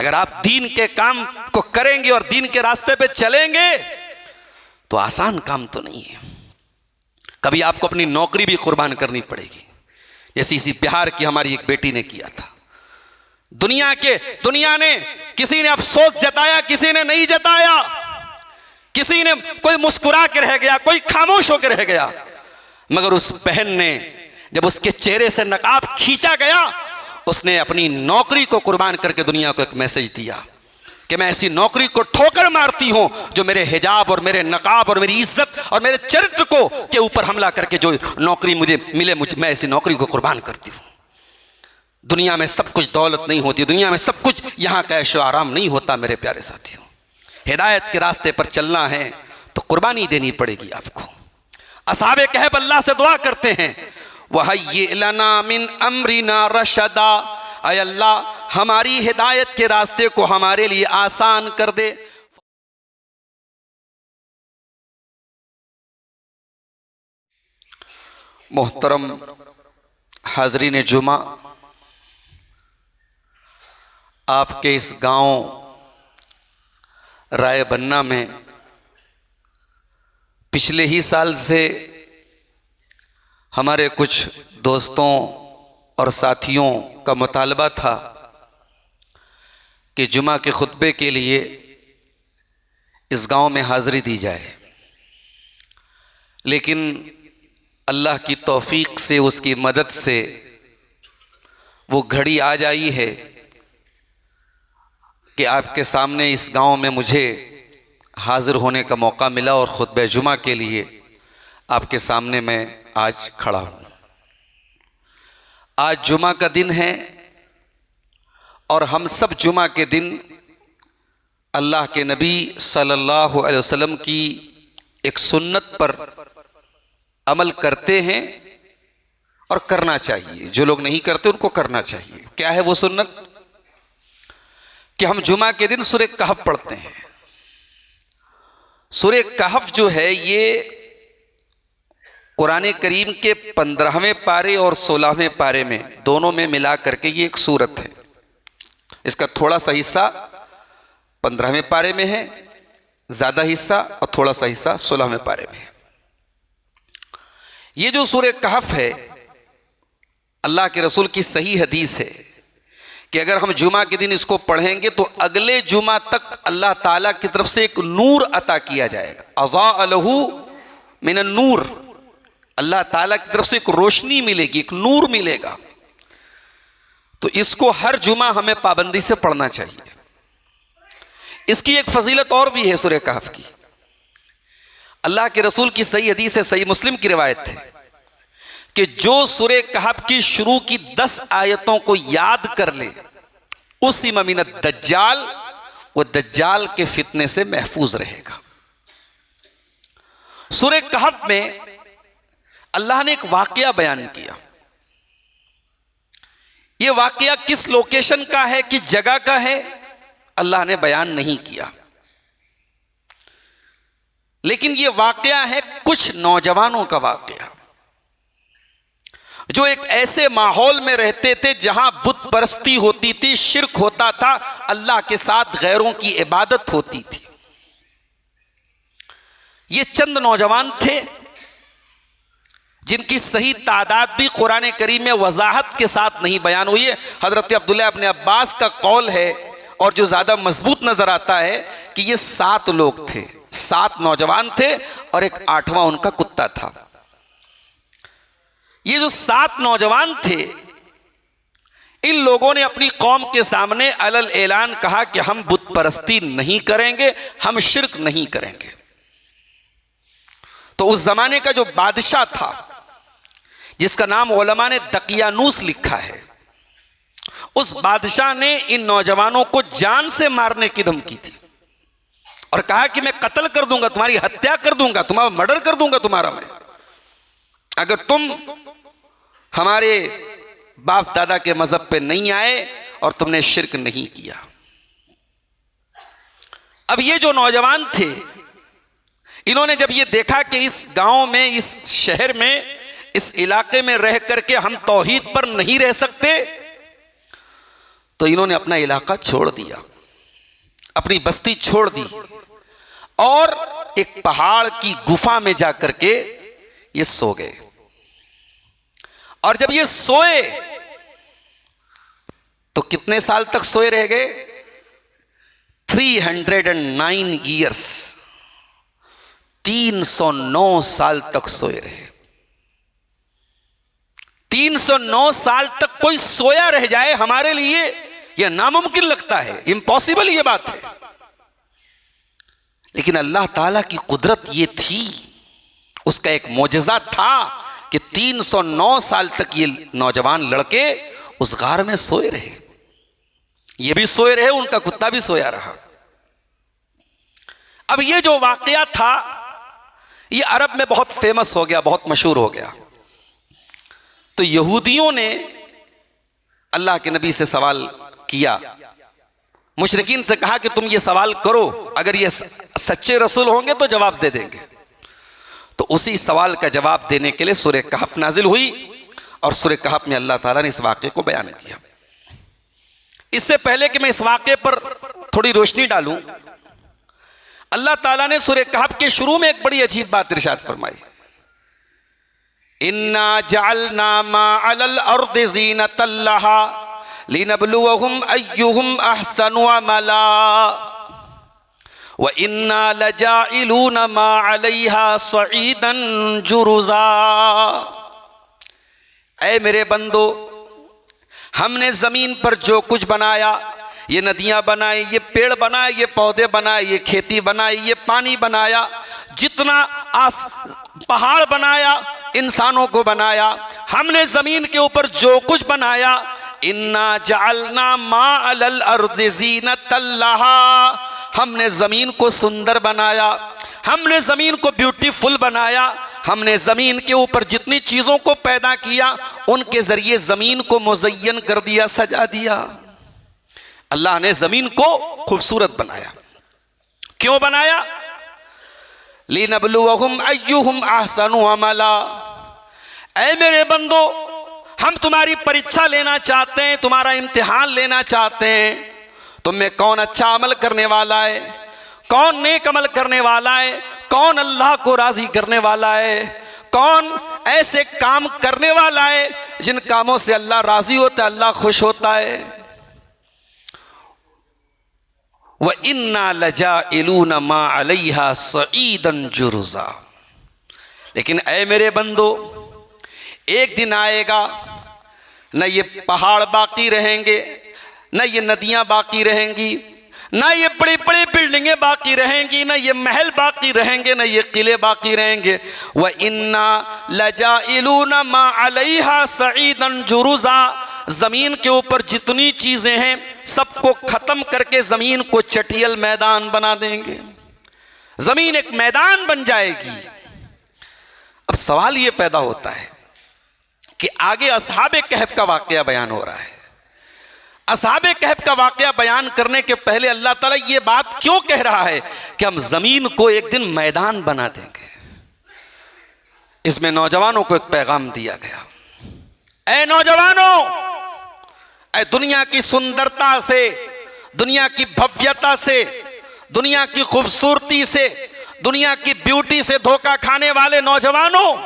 अगर आप दीन के काम को करेंगे और दीन के रास्ते पे चलेंगे तो आसान काम तो नहीं है। कभी आपको अपनी नौकरी भी कुर्बान करनी पड़ेगी, जैसे इसी बिहार की हमारी एक बेटी ने किया था। दुनिया ने, किसी ने अफसोस जताया, किसी ने नहीं जताया, किसी ने, कोई मुस्कुरा के रह गया, कोई खामोश होकर रह गया, मगर उस बहन ने जब उसके चेहरे से नकाब खींचा गया, उसने अपनी नौकरी को कुर्बान करके दुनिया को एक मैसेज दिया कि मैं ऐसी नौकरी को ठोकर मारती हूं जो मेरे हिजाब और मेरे नकाब और मेरी इज्जत और मेरे चरित्र को के ऊपर हमला करके जो नौकरी मुझे मिले, मैं ऐसी नौकरी को कुर्बान करती हूं। दुनिया में सब कुछ दौलत नहीं होती, दुनिया में सब कुछ यहां का ऐशो आराम नहीं होता। मेरे प्यारे साथियों, हिदायत के रास्ते पर चलना है तो कुर्बानी देनी पड़ेगी आपको। असहाबे कहब अल्लाह से दुआ करते हैं, वहय्यि लना मिन अम्रिना रशदा, ऐ अल्लाह हमारी हिदायत के रास्ते को हमारे लिए आसान कर दे। मोहतरम हाज़रीन जुमा, आपके इस गांव रायबन्ना में पिछले ही साल से हमारे कुछ दोस्तों और साथियों का मुतालबा था कि जुमा के खुतबे के लिए इस गांव में हाज़िरी दी जाए, लेकिन अल्लाह की तौफीक से, उसकी मदद से वो घड़ी आ जाई है कि आपके सामने इस गांव में मुझे हाज़िर होने का मौका मिला और खुतबे जुमा के लिए आपके सामने मैं आज खड़ा हूँ। आज जुमा का दिन है और हम सब जुमा के दिन अल्लाह के नबी सल्लल्लाहु अलैहि वसल्लम की एक सुन्नत पर अमल करते हैं और करना चाहिए। जो लोग नहीं करते उनको करना चाहिए। क्या है वो सुन्नत? कि हम जुमा के दिन सूरह कहफ पढ़ते हैं। सूरह कहफ जो है ये कुरान करीम के 15वें पारे और 16वें पारे में, दोनों में मिला करके ये एक सूरत है। इसका थोड़ा सा हिस्सा 15वें पारे में है, ज़्यादा हिस्सा और थोड़ा सा हिस्सा 16वें पारे में है। ये जो सूरह कहफ है, अल्लाह के रसूल की सही हदीस है कि अगर हम जुमा के दिन इसको पढ़ेंगे तो अगले जुमा तक अल्लाह ताला की तरफ से एक नूर अता किया जाएगा। अज़ा लहू मिनन नूर, अल्लाह ताला की तरफ से एक रोशनी मिलेगी, एक नूर मिलेगा। तो इसको हर जुमा हमें पाबंदी से पढ़ना चाहिए। इसकी एक फजीलत और भी है सूरह कहफ की। अल्लाह के रसूल की सही हदीस है, सही मुस्लिम की रिवायत है कि जो सूरह कहफ की शुरू की 10 आयतों को याद कर ले, उसी ममीन दज्जाल, वो दज्जाल के फितने से महफूज रहेगा। सूरह कहफ में अल्लाह ने एक वाकया बयान किया। यह वाकया किस लोकेशन का है, किस जगह का है, अल्लाह ने बयान नहीं किया, लेकिन यह वाकया है कुछ नौजवानों का वाकया जो एक ऐसे माहौल में रहते थे जहां बुत परस्ती होती थी, शिर्क होता था, अल्लाह के साथ गैरों की इबादत होती थी। ये चंद नौजवान थे जिनकी सही तादाद भी कुरान करीम में वजाहत के साथ नहीं बयान हुई है। हजरत अब्दुल्लाह इब्न अब्बास का कौल है और जो ज़्यादा मजबूत नज़र आता है कि ये 7 लोग थे, 7 नौजवान थे और एक 8वां उनका कुत्ता था। ये जो 7 नौजवान थे, इन लोगों ने अपनी कौम के सामने अलल ऐलान कहा कि हम बुत परस्ती नहीं करेंगे, हम शिर्क नहीं करेंगे। तो उस जमाने का जो बादशाह था, जिसका नाम उलमा ने दकियानूस लिखा है, उस बादशाह ने इन नौजवानों को जान से मारने की धमकी थी और कहा कि मैं कत्ल कर दूंगा, तुम्हारी हत्या कर दूंगा, तुम्हारा मर्डर कर दूंगा तुम्हारा मैं, अगर तुम हमारे बाप दादा के मजहब पे नहीं आए और तुमने शिर्क नहीं किया। अब ये जो नौजवान थे, इन्होंने जब ये देखा कि इस गांव में, इस शहर में, इस इलाके में रह करके हम तौहीद पर नहीं रह सकते, तो इन्होंने अपना इलाका छोड़ दिया। अपनी बस्ती छोड़ दी और एक पहाड़ की गुफा में जाकर के ये सो गए। और जब ये सोए तो कितने साल तक सोए रह गए? 309 ईयर्स, 309 साल तक सोए रहे। 309 साल तक कोई सोया रह जाए हमारे लिए यह नामुमकिन लगता है, इम्पॉसिबल ये बात है। लेकिन अल्लाह ताला की कुदरत ये थी, उसका एक मोजज़ा था कि 309 साल तक ये नौजवान लड़के उस गार में सोए रहे। ये भी सोए रहे, उनका कुत्ता भी सोया रहा। अब ये जो वाकया था ये अरब में बहुत फेमस हो गया, बहुत मशहूर हो गया। तो यहूदियों ने अल्लाह के नबी से सवाल किया, मुशरिकीन से कहा कि तुम ये सवाल करो, अगर ये सच्चे रसूल होंगे तो जवाब दे देंगे। तो उसी सवाल का जवाब देने के लिए सूरह कहफ नाजिल हुई और सूरह कहफ में अल्लाह ताला ने इस वाक़े को बयान किया। इससे पहले कि मैं इस वाक़े पर थोड़ी रोशनी डालूं, अल्लाह ताला ने सूरह कहफ के शुरू में एक बड़ी अजीब बात इरशाद फरमाई, इन्ना जअलना मा अलल अर्दि ज़ीनतल लहा लिनब्लुवहुम अय्युहुम अहसनु अमला व इन्ना लजाइलून मा अलैहा सईदन जुरुज़ा। ऐ मेरे बंदो, हमने ज़मीन पर जो कुछ बनाया, ये नदियाँ बनाई, ये पेड़ बनाए, ये पौधे बनाए, ये खेती बनाई, ये पानी बनाया, जितना पहाड़ बनाया, इंसानों को बनाया, हमने ज़मीन के ऊपर जो कुछ बनाया, इन्ना जअलना मा अलल अर्दि ज़ीनतल लहा, हमने ज़मीन को सुंदर बनाया, हमने ज़मीन को ब्यूटीफुल बनाया, हमने ज़मीन के ऊपर जितनी चीज़ों को पैदा किया उनके ज़रिए ज़मीन को मुज़य्यन कर दिया, सजा दिया। अल्लाह ने ज़मीन को खूबसूरत बनाया। क्यों बनाया? लिनब्लुवहुम अय्युहुम अहसनु अमला। ऐ मेरे बंदो, हम तुम्हारी परीक्षा लेना चाहते हैं, तुम्हारा इम्तिहान लेना चाहते हैं, तुम में कौन अच्छा अमल करने वाला है, कौन नेक अमल करने वाला है, कौन अल्लाह को राज़ी करने वाला है, कौन ऐसे काम करने वाला है जिन कामों से अल्लाह राज़ी होता है, अल्लाह खुश होता है। व इन्ना लजाइलून मा अलैहा सईदन जुरुज़ा। लेकिन ऐ मेरे बंदो, एक दिन आएगा न ये पहाड़ बाकी रहेंगे, न ये नदियाँ बाकी रहेंगी, न ये बड़ी बड़ी बिल्डिंगें बाकी रहेंगी, न ये महल बाकी रहेंगे, न ये किले बाकी रहेंगे। व इन्ना लजाइलून मा अलैहा सईदन जुरुज़ा। ज़मीन के ऊपर जितनी चीज़ें हैं सबको ख़त्म करके ज़मीन को चटियल मैदान बना देंगे, ज़मीन एक मैदान बन जाएगी। अब सवाल ये पैदा होता है कि आगे असहाबे कहफ का वाक़या बयान हो रहा है। असहाबे कहफ का वाक़या बयान करने के पहले अल्लाह ताला ये बात क्यों कह रहा है कि हम ज़मीन को एक दिन मैदान बना देंगे? इसमें नौजवानों को एक पैगाम दिया गया, ऐ नौजवानों, ऐ दुनिया की सुंदरता से, दुनिया की भव्यता से, दुनिया की खूबसूरती से, दुनिया की ब्यूटी से धोखा खाने वाले नौजवानों,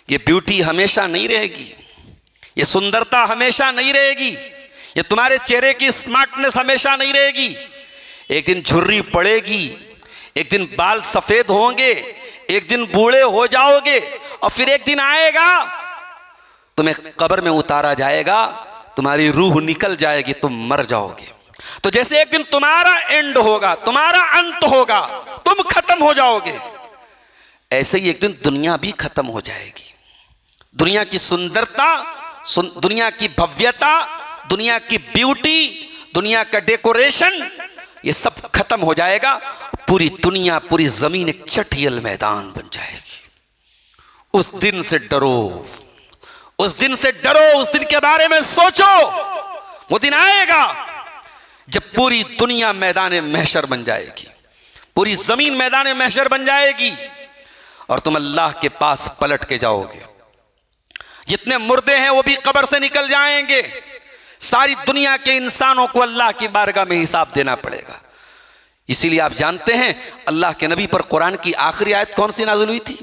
ये ब्यूटी हमेशा नहीं रहेगी, ये सुंदरता हमेशा नहीं रहेगी, ये तुम्हारे चेहरे की स्मार्टनेस हमेशा नहीं रहेगी। एक दिन झुर्री पड़ेगी, एक दिन बाल सफ़ेद होंगे, एक दिन बूढ़े हो जाओगे और फिर एक दिन आएगा तुम्हें कब्र में उतारा जाएगा, तुम्हारी रूह निकल जाएगी, तुम मर जाओगे। तो जैसे एक दिन तुम्हारा एंड होगा, तुम्हारा अंत होगा, तुम खत्म हो जाओगे, ऐसे ही एक दिन दुनिया भी खत्म हो जाएगी। दुनिया की सुंदरता, दुनिया की भव्यता, दुनिया की ब्यूटी, दुनिया का डेकोरेशन, ये सब खत्म हो जाएगा। पूरी दुनिया, पूरी जमीन एक चटियल मैदान बन जाएगी। उस दिन से डरो, उस दिन से डरो, उस दिन के बारे में सोचो। वो दिन आएगा जब पूरी दुनिया मैदान महशर बन जाएगी, पूरी जमीन मैदान महशर बन जाएगी और तुम अल्लाह के पास पलट के जाओगे। जितने मुर्दे हैं वो भी कब्र से निकल जाएंगे। सारी दुनिया के इंसानों को अल्लाह की बारगाह में हिसाब देना पड़ेगा। इसीलिए आप जानते हैं अल्लाह के नबी पर कुरान की आखिरी आयत कौन सी नाज़िल हुई थी?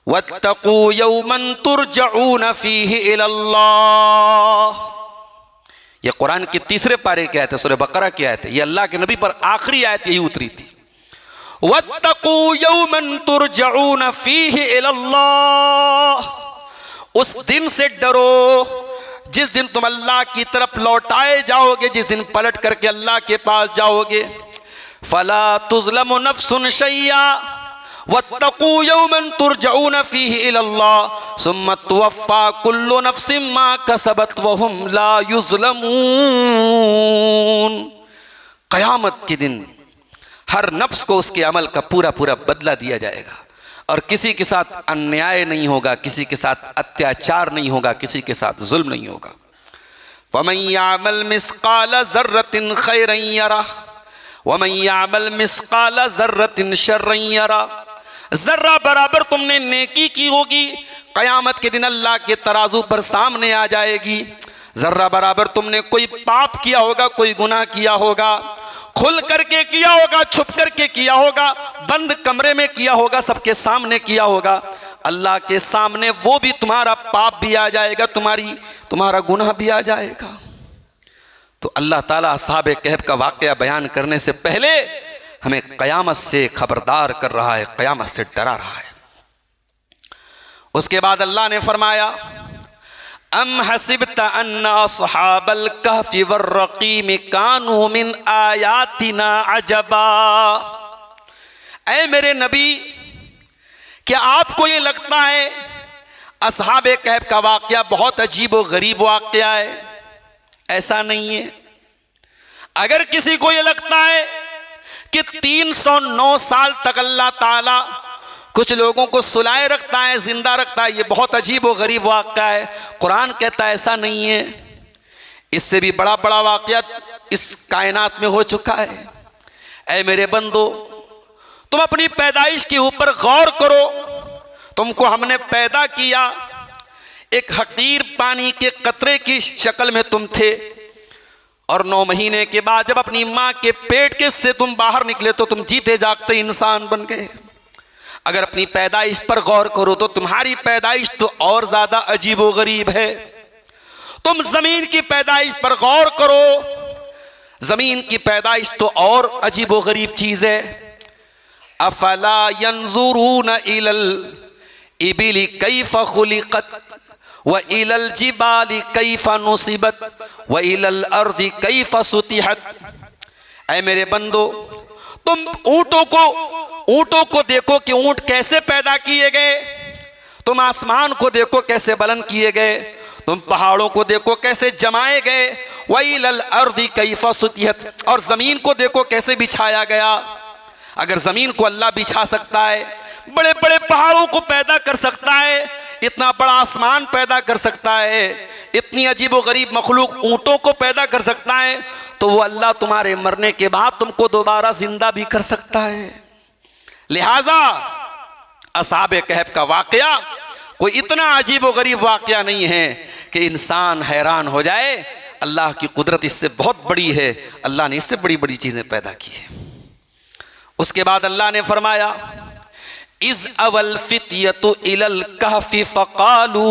वत्तकू यौमन तुरजऊन फीहि इलल्लाह। यह कुरान के तीसरे पारे की आयत है, सूरह बकरा की आयत है। यह अल्लाह के नबी पर आखिरी आयत यही उतरी थी। वत्तकू यौमन तुरजऊन फीहि इलल्लाह। उस दिन से डरो जिस दिन तुम अल्लाह की तरफ लौटाए जाओगे, जिस दिन पलट करके अल्लाह के पास जाओगे। फला तुज़लमु नफ्सुन शैया वत्तकू यौमन तुरजऊन फीहि इलल्लाह सुम्मा तुवफ़्फ़ा कुल्लु नफ्सिन मा कसबत वहुम ला युज़लमून। क़यामत के दिन हर नफ्स को उसके अमल का पूरा पूरा बदला दिया जाएगा और किसी के साथ अन्याय नहीं होगा, किसी के साथ अत्याचार नहीं होगा, किसी के साथ जुल्म नहीं होगा। वमन यामल मिस्काल ज़र्रतिन खैरन यरह वमन यामल मिस्काल ज़र्रतिन शर्रन यरह। जर्रा बराबर तुमने नेकी की होगी, क़यामत के दिन अल्लाह के तराजू पर सामने आ जाएगी। जर्रा बराबर तुमने कोई पाप किया होगा, कोई गुनाह किया होगा, खुल करके किया होगा, छुप करके किया होगा, बंद कमरे में किया होगा, सबके सामने किया होगा, अल्लाह के सामने वो भी तुम्हारा पाप भी आ जाएगा, तुम्हारा गुनाह भी आ जाएगा। तो अल्लाह ताला असहाबे कहफ का वाक़या बयान करने से पहले हमें क़यामत से खबरदार कर रहा है, क़यामत से डरा रहा है। उसके बाद अल्लाह ने फरमाया अम हसिबत अन्ना अस्हाबल कहफि वर्रक़ीम कानू मिन आयातिना अजबा। ऐ मेरे नबी, क्या आपको ये लगता है असहाबे कहफ का वाक़या बहुत अजीब व गरीब वाक़या है? ऐसा नहीं है। अगर किसी को ये लगता है कि 309 साल तक अल्लाह ताला कुछ लोगों को सुलाए रखता है, जिंदा रखता है, ये बहुत अजीब व गरीब वाक़या है, कुरान कहता है ऐसा नहीं है। इससे भी बड़ा बड़ा वाक़या इस कायनात में हो चुका है। ऐ मेरे बंदो, तुम अपनी पैदाइश के ऊपर गौर करो। तुमको हमने पैदा किया, एक हकीर पानी के कतरे की शक्ल में तुम थे, और 9 महीने के बाद जब अपनी माँ के पेट के से तुम बाहर निकले तो तुम जीते जागते इंसान बन गए। अगर अपनी पैदाइश पर गौर करो तो तुम्हारी पैदाइश तो और ज्यादा अजीब व गरीब है। तुम जमीन की पैदाइश पर गौर करो, जमीन की पैदाइश तो और अजीब व गरीब चीज है। अफला यंजुरून इलल इबिली कैफ खुलिकत व इलल जिबाली कैफ नुसिबत व इलल अर्दी कैफ सुतिहत। ऐ मेरे बंदो, तुम ऊंटों को देखो कि ऊंट कैसे पैदा किए गए। तुम आसमान को देखो कैसे बुलंद किए गए। तुम पहाड़ों को देखो कैसे जमाए गए। व इलल अर्दी कैफ सुतिहत, और जमीन को देखो कैसे बिछाया गया। अगर जमीन को अल्लाह बिछा सकता है, बड़े बड़े पहाड़ों को पैदा कर सकता है, इतना बड़ा आसमान पैदा कर सकता है, इतनी अजीब व गरीब मखलूक ऊँटों को पैदा कर सकता है, तो वो अल्लाह तुम्हारे मरने के बाद तुमको दोबारा जिंदा भी कर सकता है। लिहाजा असहाबे कहफ का वाक़या कोई इतना अजीब व गरीब वाक़या नहीं है कि इंसान हैरान हो जाए। अल्लाह की कुदरत इससे बहुत बड़ी है, अल्लाह ने इससे बड़ी बड़ी चीज़ें पैदा की है। उसके बाद अल्लाह ने फरमाया इज़ अवल फित्यतु इलल कहफि फ़क़ालू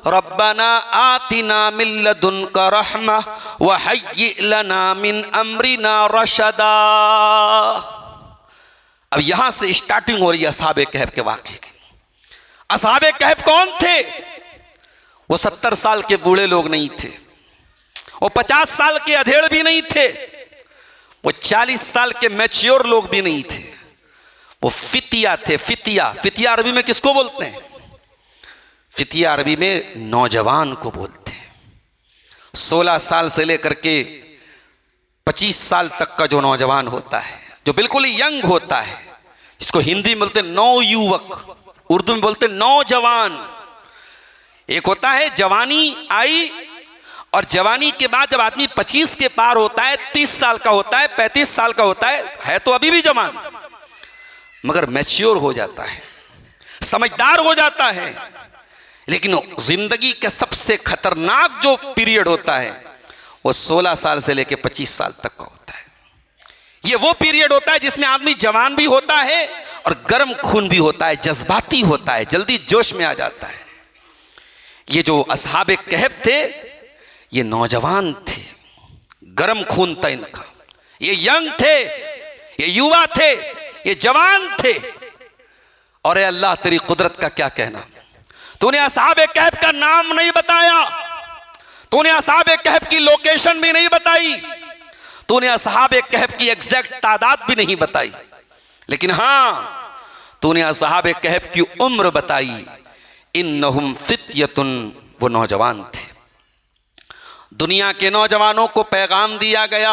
रब्बना आतिना मिन लदुनका रहमा व हय्यि लना मिन अम्रिना रशदा। अब यहां से स्टार्टिंग हो रही है असहाबे कहफ के वाक़े की। असहाबे कहफ कौन थे? वो 70 साल के बूढ़े लोग नहीं थे, वो 50 साल के अधेड़ भी नहीं थे, वो 40 साल के मैच्योर लोग भी नहीं थे। वो फितिया थे। फितिया अरबी में किसको बोलते हैं? फितिया अरबी में नौजवान को बोलते हैं। 16 साल से लेकर के 25 साल तक का जो नौजवान होता है, जो बिल्कुल ही यंग होता है, इसको हिंदी में बोलते हैं नौयुवक, उर्दू में बोलते हैं नौजवान। एक होता है जवानी आई, और जवानी के बाद जब आदमी 25 के पार होता है, 30 साल का होता है, 35 साल का होता है तो अभी भी जवान, मगर मैच्योर हो जाता है, समझदार हो जाता है। लेकिन जिंदगी का सबसे खतरनाक जो पीरियड होता है वो 16 साल से लेकर 25 साल तक का होता है। ये वो पीरियड होता है जिसमें आदमी जवान भी होता है और गर्म खून भी होता है, जज्बाती होता है, जल्दी जोश में आ जाता है। ये जो असहाबे कहफ थे ये नौजवान थे, गर्म खून था इनका, ये यंग थे, ये युवा थे, ये जवान थे। और ए अल्लाह तेरी कुदरत का क्या कहना, तूने असहाबे कहफ का नाम नहीं बताया, तूने असहाबे कहफ की लोकेशन भी नहीं बताई, तूने असहाबे कहफ की एग्जैक्ट तादाद भी नहीं बताई, लेकिन हां तूने असहाबे कहफ की उम्र बताई। इन्नहुम फित्यतुन, वो नौजवान थे। दुनिया के नौजवानों को पैगाम दिया गया,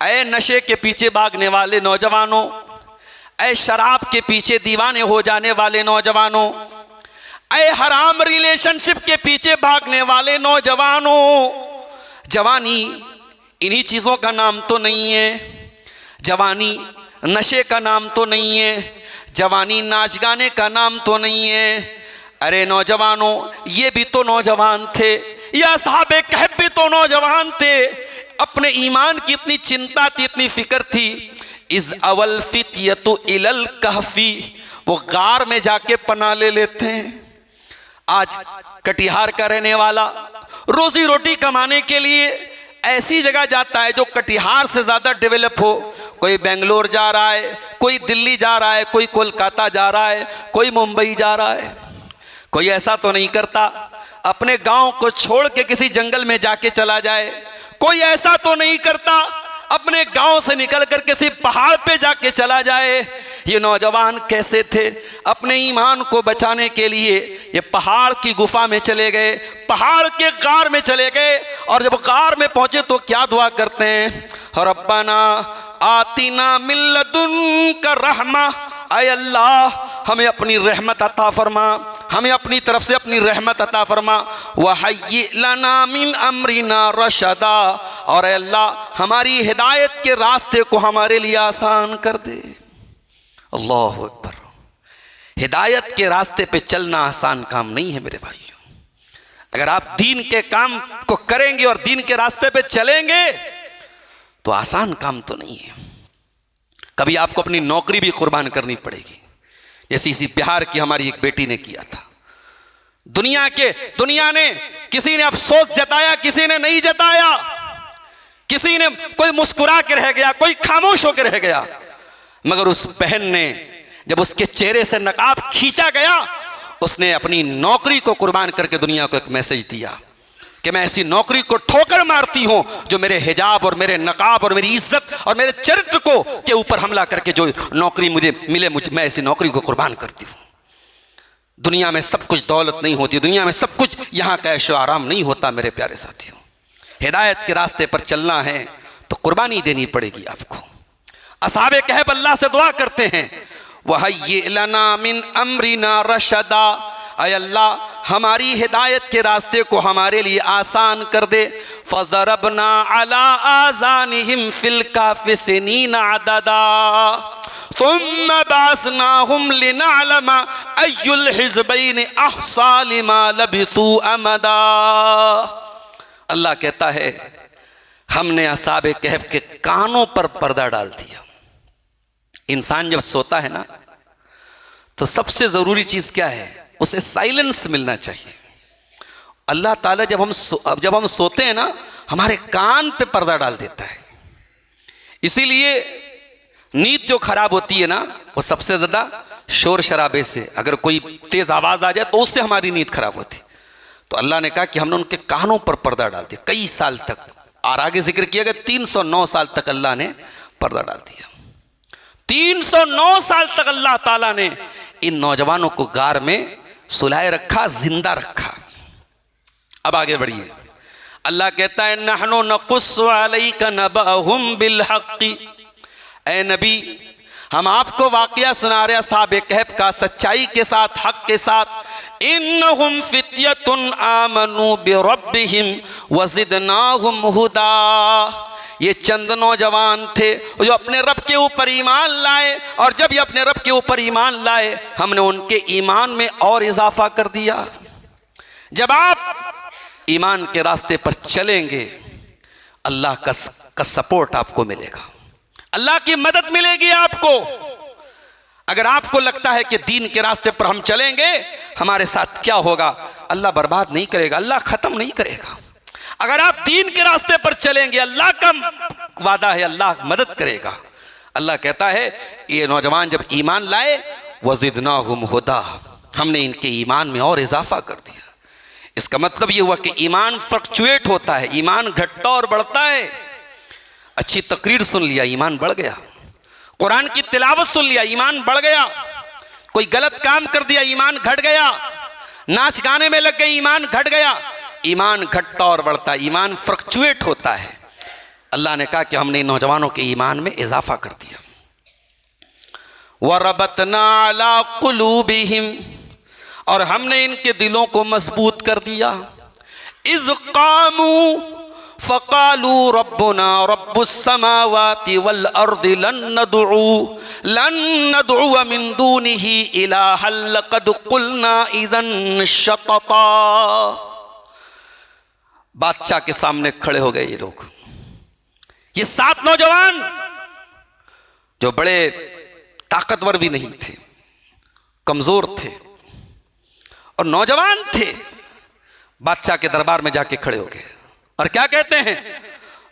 ऐ नशे के पीछे भागने वाले नौजवानों, ऐ शराब के पीछे दीवाने हो जाने वाले नौजवानों, ऐ हराम रिलेशनशिप के पीछे भागने वाले नौजवानों, जवानी इन्हीं चीज़ों का नाम तो नहीं है, जवानी नशे का नाम तो नहीं है, जवानी नाच गाने का नाम तो नहीं है। अरे नौजवानों, ये भी तो नौजवान थे, ये असहाबे कहफ भी तो नौजवान थे। अपने ईमान की इतनी चिंता थी, इतनी फिक्र थी। इस अवल फित्यतु इलल कहफी, वो गार में जाके पनाह ले लेते हैं। आज कटिहार का रहने वाला रोजी रोटी कमाने के लिए ऐसी जगह जाता है जो कटिहार से ज़्यादा डेवलप हो। कोई बेंगलोर जा रहा है, कोई दिल्ली जा रहा है, कोई कोलकाता जा रहा है, कोई मुंबई जा रहा है। कोई ऐसा तो नहीं करता अपने गांव को छोड़ के किसी जंगल में जाके चला जाए। कोई ऐसा तो नहीं करता अपने गांव से निकल कर किसी पहाड़ पे जाके चला जाए। ये नौजवान कैसे थे, अपने ईमान को बचाने के लिए ये पहाड़ की गुफा में चले गए, पहाड़ के गार में चले गए। और जब गार में पहुंचे तो क्या दुआ करते हैं, रब्बना आतिना मिन लदुनका रहमा, ऐ अल्लाह हमें अपनी रहमत अता फरमा, हमें अपनी तरफ से अपनी रहमत अता फरमा। वहय्यि लना मिन अमरिना रशदा, और ऐ अल्लाह हमारी हिदायत के रास्ते को हमारे लिए आसान कर दे। अल्लाहु अकबर। हिदायत के रास्ते पे चलना आसान काम नहीं है मेरे भाइयों। अगर आप दीन के काम को करेंगे और दीन के रास्ते पे चलेंगे तो आसान काम तो नहीं है। कभी आपको अपनी नौकरी भी कुर्बान करनी पड़ेगी, जैसे इसी बिहार की हमारी एक बेटी ने किया था। दुनिया ने किसी ने अफसोस जताया, किसी ने नहीं जताया, किसी ने कोई मुस्कुरा के रह गया, कोई खामोश होकर रह गया, मगर उस बहन ने जब उसके चेहरे से नकाब खींचा गया, उसने अपनी नौकरी को कुर्बान करके दुनिया को एक मैसेज दिया कि मैं ऐसी नौकरी को ठोकर मारती हूं जो मेरे हिजाब और मेरे नकाब और मेरी इज्जत और मेरे चरित्र को के ऊपर हमला करके जो नौकरी मुझे मिले, मैं ऐसी नौकरी को कुर्बान करती हूं। दुनिया में सब कुछ दौलत नहीं होती, दुनिया में सब कुछ यहां का ऐशो आराम नहीं होता मेरे प्यारे साथियों। हिदायत के रास्ते पर चलना है तो कुर्बानी देनी पड़ेगी आपको। असहाबे कहफ अल्लाह से दुआ करते हैं, वहय्यि लना मिन अमरिना रशदा, ऐ अल्लाह हमारी हिदायत के रास्ते को हमारे लिए आसान कर दे। फज़रबना अला आज़ानिहिम फिल काफ़ि सिनीना अददा, सुम्मा बासनाहुम लिनअलमा अय्युल हिज़बैनि अहसा लिमा लबिथू अमदा। अल्लाह कहता है हमने असहाबे कहफ के कानों पर पर्दा डाल दिया। इंसान जब सोता है ना तो सबसे ज़रूरी चीज़ क्या है, उसे साइलेंस मिलना चाहिए। अल्लाह ताला जब हम सोते हैं ना, हमारे कान पे पर्दा डाल देता है। इसीलिए नींद जो खराब होती है ना, वो सबसे ज़्यादा शोर शराबे से, अगर कोई तेज़ आवाज़ आ जाए तो उससे हमारी नींद खराब होती। तो अल्लाह ने कहा कि हमने उनके कानों पर पर्दा डाल दिया कई साल तक, और आगे जिक्र किया गया 309 साल तक अल्लाह ने पर्दा डाल दिया। 309 साल तक अल्लाह ताला ने इन नौजवानों को गार में सुलाए रखा, जिंदा रखा। अब आगे बढ़िए, अल्लाह कहता है नहनु नकुस्सु अलैका नबअहुम बिल हक़्क़ि, ऐ नबी हम आपको वाक़या सुना रहे असहाबे कहफ का सच्चाई के साथ, हक के साथ। इन्नहुम फित्यतुन आमनु बिरब्बिहिम वज़िदनाहुम हुदा, ये चंद नौजवान थे जो अपने रब के ऊपर ईमान लाए, और जब ये अपने रब के ऊपर ईमान लाए हमने उनके ईमान में और इजाफा कर दिया। जब आप ईमान के रास्ते पर चलेंगे अल्लाह का सपोर्ट आपको मिलेगा, अल्लाह की मदद मिलेगी आपको। अगर आपको लगता है कि दीन के रास्ते पर हम चलेंगे हमारे साथ क्या होगा, अल्लाह बर्बाद नहीं करेगा, अल्लाह खत्म नहीं करेगा। अगर आप दीन के रास्ते पर चलेंगे अल्लाह का वादा है, अल्लाह मदद करेगा। अल्लाह कहता है ये नौजवान जब ईमान लाए वज़िदनाहुम हुदा, हमने इनके ईमान में और इजाफा कर दिया। इसका मतलब ये हुआ कि ईमान फ्लक्चुएट होता है, ईमान घटता और बढ़ता है। अच्छी तकरीर सुन लिया ईमान बढ़ गया, कुरान की तिलावत सुन लिया ईमान बढ़ गया, कोई गलत काम कर दिया ईमान घट गया, नाच गाने में लग गए ईमान घट गया। ईमान घटता और बढ़ता है, ईमान फ्लक्चुएट होता है। अल्लाह ने कहा कि हमने नौजवानों के ईमान में इजाफा कर दिया। वरबतना अला कुलूबिहिम, और हमने इनके दिलों को मजबूत कर दिया। इज़ क़ामू फ़क़ालू रब्बुना रब्बुस समावाति वल अर्दि लन नदअू मिन दूनिही इलाहन लक़द क़ुलना इज़न शतता। बादशाह के सामने खड़े हो गए ये लोग, ये 7 नौजवान जो बड़े ताकतवर भी नहीं थे, कमजोर थे और नौजवान थे, बादशाह के दरबार में जाके खड़े हो गए और क्या कहते हैं,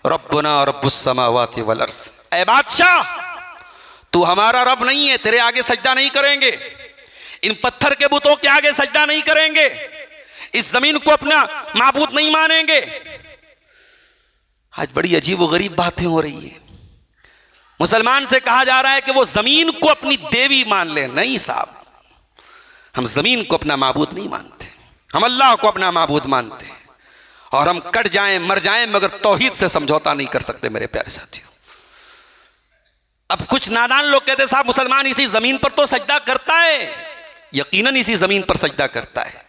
रब्बुना रब्बुस समावाति वल अर्ज़, ऐ बादशाह तू हमारा रब नहीं है, तेरे आगे सजदा नहीं करेंगे, इन पत्थर के बुतों के आगे सजदा नहीं करेंगे, इस जमीन को अपना माबूद नहीं मानेंगे। आज बड़ी अजीब व गरीब बातें हो रही है। मुसलमान से कहा जा रहा है कि वो जमीन को अपनी देवी मान ले। नहीं साहब, हम जमीन को अपना माबूद नहीं मानते, हम अल्लाह को अपना माबूद मानते हैं। और हम कट जाएं मर जाएं मगर तौहीद से समझौता नहीं कर सकते मेरे प्यारे साथियों। अब कुछ नादान लोग कहते साहब मुसलमान इसी जमीन पर तो सजदा करता है, यकीनन इसी जमीन पर सजदा करता है,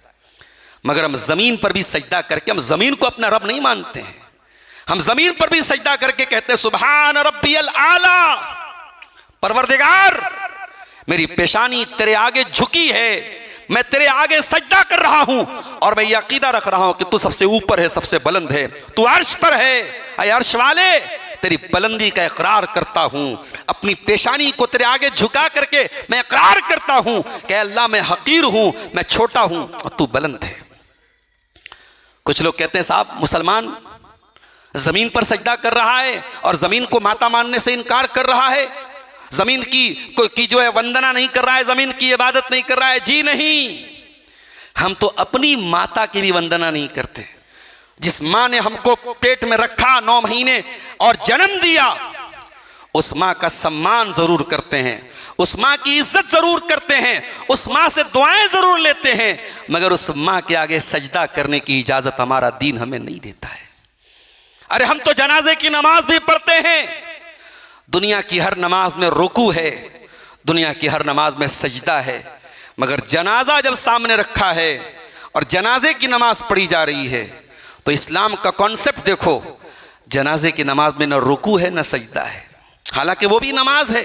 मगर हम जमीन पर भी सजदा करके हम जमीन को अपना रब नहीं मानते हैं। हम जमीन पर भी सजदा करके कहते हैं सुभान रब्बियल आला, परवरदिगार मेरी पेशानी तेरे आगे झुकी है, मैं तेरे आगे सजदा कर रहा हूं और मैं ये अकीदा रख रहा हूं कि तू सबसे ऊपर है, सबसे बुलंद है, तू अर्श पर है। ऐ अर्श वाले तेरी बुलंदी का इकरार करता हूं, अपनी पेशानी को तेरे आगे झुका करके मैं इकरार करता हूं कि अल्लाह मैं हकीर हूं, मैं छोटा हूं और तू बुलंद है। कुछ लोग कहते हैं साहब मुसलमान जमीन पर सजदा कर रहा है और जमीन को माता मानने से इनकार कर रहा है, जमीन की जो है वंदना नहीं कर रहा है, जमीन की इबादत नहीं कर रहा है। जी नहीं, हम तो अपनी माता की भी वंदना नहीं करते। जिस माँ ने हमको पेट में रखा 9 महीने और जन्म दिया, उस माँ का सम्मान जरूर करते हैं, उस माँ की इज्जत जरूर करते हैं, उस माँ से दुआएं जरूर लेते हैं, मगर उस माँ के आगे सजदा करने की इजाजत हमारा दीन हमें नहीं देता है। अरे हम तो जनाजे की नमाज भी पढ़ते हैं, दुनिया की हर नमाज में रुकू है, दुनिया की हर नमाज में सजदा है, मगर जनाजा जब सामने रखा है और जनाजे की नमाज पढ़ी जा रही है तो इस्लाम का कॉन्सेप्ट देखो, जनाजे की नमाज में न रुकू है न सजदा है। हालांकि वो भी नमाज है,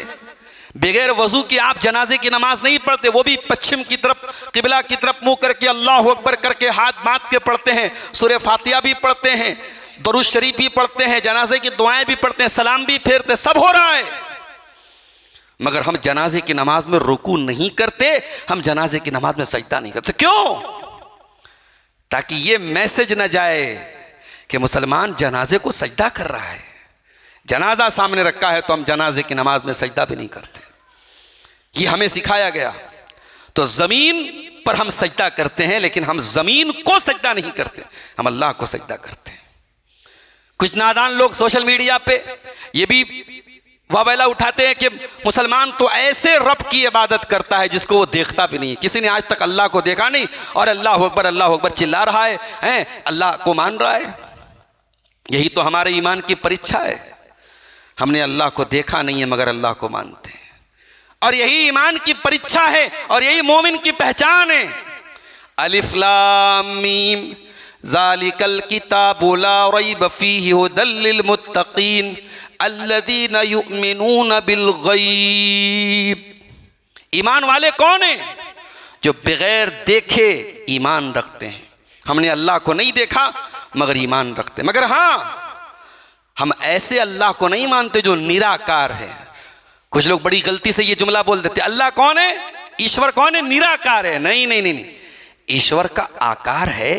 बगैर वजू की आप जनाजे की नमाज नहीं पढ़ते, वो भी पश्चिम की तरफ किबला की तरफ मुंह करके अल्लाह अकबर करके हाथ बांध के पढ़ते हैं, सूरह फातिहा भी पढ़ते हैं, दरूद शरीफ भी पढ़ते हैं, जनाजे की दुआएं भी पढ़ते हैं, सलाम भी फेरते, सब हो रहा है, मगर हम जनाजे की नमाज में रुकू नहीं करते, हम जनाजे की नमाज में सजदा नहीं करते। क्यों? ताकि ये मैसेज न जाए कि मुसलमान जनाजे को सजदा कर रहा है। जनाजा सामने रखा है तो हम जनाजे की नमाज में सजदा भी नहीं करते, ये हमें सिखाया गया। तो जमीन पर हम सजदा करते हैं लेकिन हम जमीन को सजदा नहीं करते, हम अल्लाह को सजदा करते हैं। कुछ नादान लोग सोशल मीडिया पे ये भी वावेला उठाते हैं कि मुसलमान तो ऐसे रब की इबादत करता है जिसको वो देखता भी नहीं, किसी ने आज तक अल्लाह को देखा नहीं और अल्लाह अकबर चिल्ला रहा है, अल्लाह को मान रहा है। यही तो हमारे ईमान की परीक्षा है, हमने अल्लाह को देखा नहीं है मगर अल्लाह को मानते हैं, और यही ईमान की परीक्षा है और यही मोमिन की पहचान है। अलिफ लाम मीम ज़ालिकल किताबु ला रैब फ़ीहि हुदल लिल मुत्तक़ीन अल्लज़ीना युमिनून बिल गैब। ईमान वाले कौन हैं? जो बगैर देखे ईमान रखते हैं। हमने अल्लाह को नहीं देखा मगर ईमान रखते हैं। मगर हाँ, हम ऐसे अल्लाह को नहीं मानते जो निराकार है। कुछ लोग बड़ी गलती से ये जुमला बोल देते, अल्लाह कौन है, ईश्वर कौन है, निराकार है। नहीं नहीं नहीं, ईश्वर का आकार है।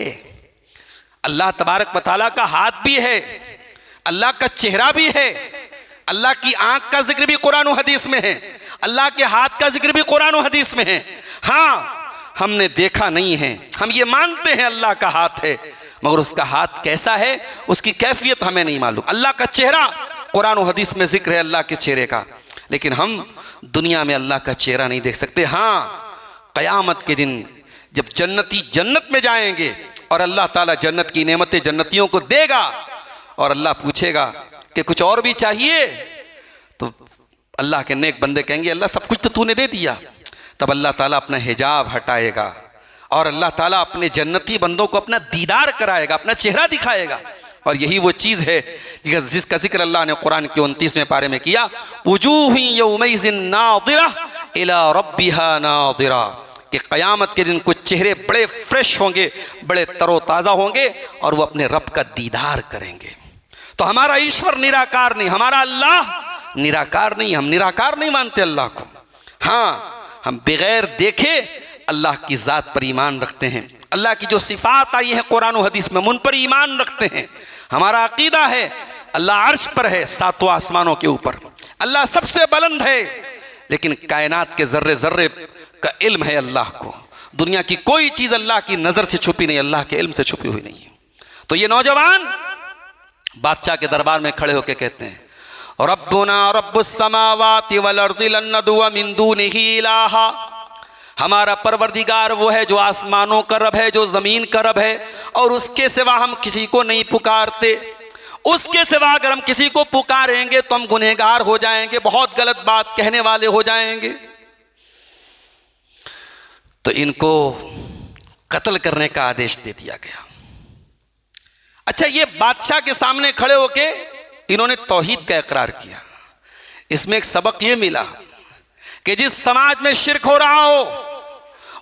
अल्लाह तबारक व तआला का हाथ भी है, अल्लाह का चेहरा भी है, अल्लाह की आंख का जिक्र भी कुरान और हदीस में है, अल्लाह के हाथ का जिक्र भी कुरान और हदीस में है। हाँ, हमने देखा नहीं है, हम ये मानते हैं अल्लाह का हाथ है, मगर उसका हाथ कैसा है, उसकी कैफियत हमें नहीं मालूम। अल्लाह का चेहरा कुरान और हदीस में जिक्र है अल्लाह के चेहरे का, लेकिन हम दुनिया में अल्लाह का चेहरा नहीं देख सकते। हाँ, क़यामत के दिन जब जन्नती जन्नत में जाएंगे और अल्लाह ताला जन्नत की नेमतें जन्नतियों को देगा और अल्लाह पूछेगा कि कुछ और भी चाहिए, तो अल्लाह के नेक बंदे कहेंगे अल्लाह सब कुछ तो तूने दे दिया। तब अल्लाह ताला अपना हिजाब हटाएगा और अल्लाह ताला अपने जन्नती बंदों को अपना दीदार कराएगा, अपना चेहरा दिखाएगा। और यही वो चीज़ है जिसका जिक्र अल्लाह ने कुरान के 29वें पारे में किया, वुजूह यौमइज़िन नाज़िरा इला रब्बिहा नाज़िरा, कि क़यामत के दिन कुछ चेहरे बड़े फ्रेश होंगे, बड़े तरोताज़ा होंगे और वो अपने रब का दीदार करेंगे। तो हमारा ईश्वर निराकार नहीं, हमारा अल्लाह निराकार नहीं, हम निराकार नहीं मानते अल्लाह को। हाँ, हम बगैर देखे अल्लाह की ज़ात पर ईमान रखते हैं, अल्लाह की जो सिफ़ात आई है कुरान और हदीस में उन पर ईमान रखते हैं। हमारा अकीदा है अल्लाह अर्श पर है, सातों आसमानों के ऊपर, अल्लाह सबसे बुलंद है, लेकिन कायनात के ज़र्रे ज़र्रे का इल्म है अल्लाह को। दुनिया की कोई चीज़ अल्लाह की नज़र से छुपी नहीं, अल्लाह के इल्म से छुपी हुई नहीं है। तो ये नौजवान बादशाह के दरबार में खड़े होकर कहते हैं, रब्बुना रब्बुस समावाति वल अर्ज़ि लन नदुअ मिन दूनिही इलाहा, हमारा परवरदिगार वो है जो आसमानों का रब है, जो ज़मीन का रब है, और उसके सिवा हम किसी को नहीं पुकारते। उसके सिवा अगर हम किसी को पुकारेंगे तो हम गुनहगार हो जाएंगे, बहुत गलत बात कहने वाले हो जाएंगे। तो इनको कत्ल करने का आदेश दे दिया गया। अच्छा, ये बादशाह के सामने खड़े होके इन्होंने तौहीद का इकरार किया। इसमें एक सबक ये मिला कि जिस समाज में शिर्क हो रहा हो